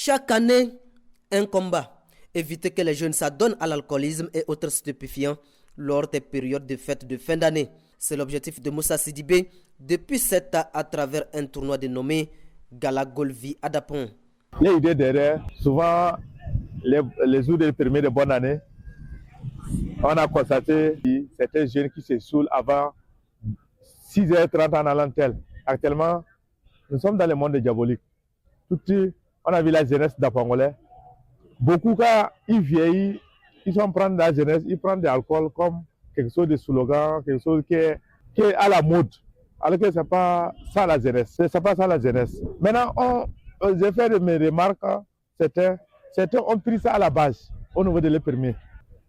Chaque année, un combat. Éviter que les jeunes s'adonnent à l'alcoolisme et autres stupéfiants lors des périodes de fêtes de fin d'année. C'est l'objectif de Moussa Sidibé depuis 7 ans à travers un tournoi dénommé Gala Golvi à Dapon. L'idée derrière, souvent les jours de premier de bonne année, on a constaté que certains jeunes qui se saoulent avant 6h30 en allant tel. Actuellement, nous sommes dans le monde diabolique. On a vu la jeunesse d'Apangolais. Beaucoup, quand ils vieillissent, ils sont prendre la jeunesse, ils prennent de l'alcool comme quelque chose de slogan, quelque chose qui est à la mode. Alors que ce n'est pas ça la jeunesse. C'est pas ça la jeunesse. Maintenant, j'ai fait de mes remarques, certains ont pris ça à la base, au niveau de les permis.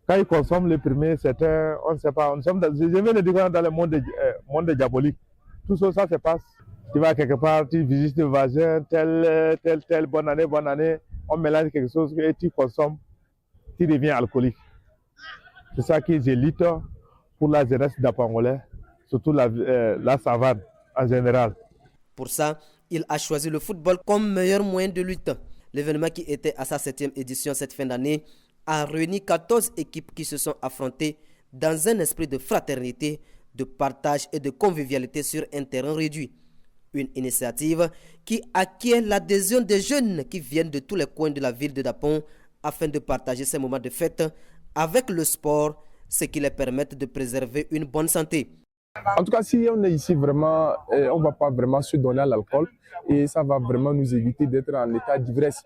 Quand ils consomment les permis, certains, on ne sait pas. Je viens de dire dans le monde diabolique. Tout ça, ça se passe. Tu vas quelque part, tu visites le voisin, tel, bonne année, on mélange quelque chose et tu consommes, tu deviens alcoolique. C'est ça qui est lutte pour la jeunesse d'Apangolais, surtout la savane en général. Pour ça, il a choisi le football comme meilleur moyen de lutte. L'événement qui était à sa 7e édition cette fin d'année a réuni 14 équipes qui se sont affrontées dans un esprit de fraternité, de partage et de convivialité sur un terrain réduit. Une initiative qui acquiert l'adhésion des jeunes qui viennent de tous les coins de la ville de Dapon afin de partager ces moments de fête avec le sport, ce qui les permet de préserver une bonne santé. En tout cas, si on est ici vraiment, on ne va pas vraiment se donner à l'alcool et ça va vraiment nous éviter d'être en état d'ivresse.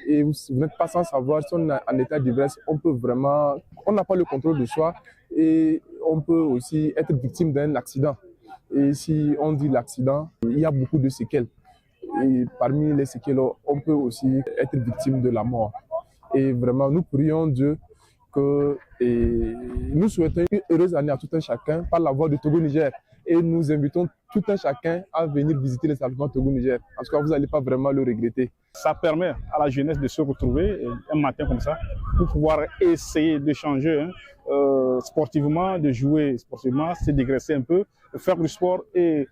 Et vous n'êtes pas sans savoir, si on est en état d'ivresse, on n'a pas le contrôle de soi et on peut aussi être victime d'un accident. Et si on dit l'accident, il y a beaucoup de séquelles. Et parmi les séquelles, on peut aussi être victime de la mort. Et vraiment, nous prions Dieu nous souhaitons une heureuse année à tout un chacun par la voix de Togo-Niger. Et nous invitons tout un chacun à venir visiter les établissements Togo-Niger. En tout cas, vous n'allez pas vraiment le regretter. Ça permet à la jeunesse de se retrouver un matin comme ça pour pouvoir essayer d'échanger sportivement, de jouer sportivement, se dégraisser un peu, faire du sport et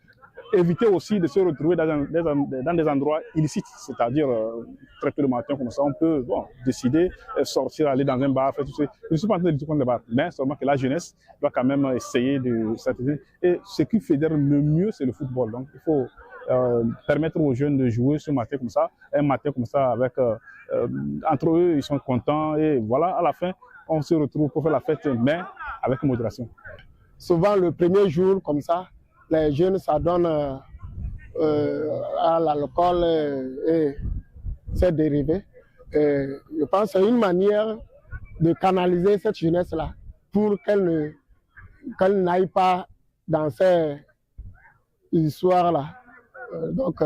éviter aussi de se retrouver dans des endroits illicites, c'est-à-dire très peu le matin comme ça, on peut décider, sortir, aller dans un bar, faire tout ça. Je ne suis pas en train de dire contre les bars, mais seulement que la jeunesse doit quand même essayer de s'intégrer. Et ce qui fédère le mieux, c'est le football. Donc il faut permettre aux jeunes de jouer ce matin comme ça, un matin comme ça, avec entre eux, ils sont contents et voilà, à la fin, on se retrouve pour faire la fête, mais avec modération. Souvent, le premier jour comme ça, les jeunes s'adonnent à l'alcool et ses dérivés. Je pense que c'est une manière de canaliser cette jeunesse-là pour qu'elle n'aille pas dans ces histoires-là. Donc,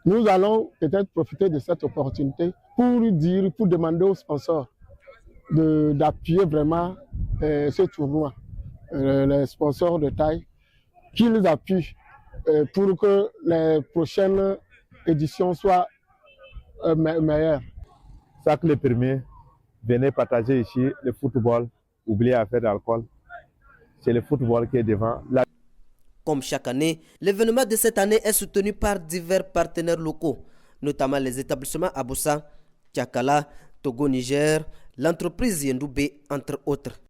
nous allons peut-être profiter de cette opportunité pour demander aux sponsors d'appuyer vraiment ce tournoi. Les sponsors de taille, qu'ils appuient pour que les prochaines éditions soient meilleures. Ça que les premiers, venez partager ici le football, oubliez à faire d'alcool. C'est le football qui est devant. Comme chaque année, l'événement de cette année est soutenu par divers partenaires locaux, notamment les établissements Aboussa, Tchakala, Togo Niger, l'entreprise Yendoubé, entre autres.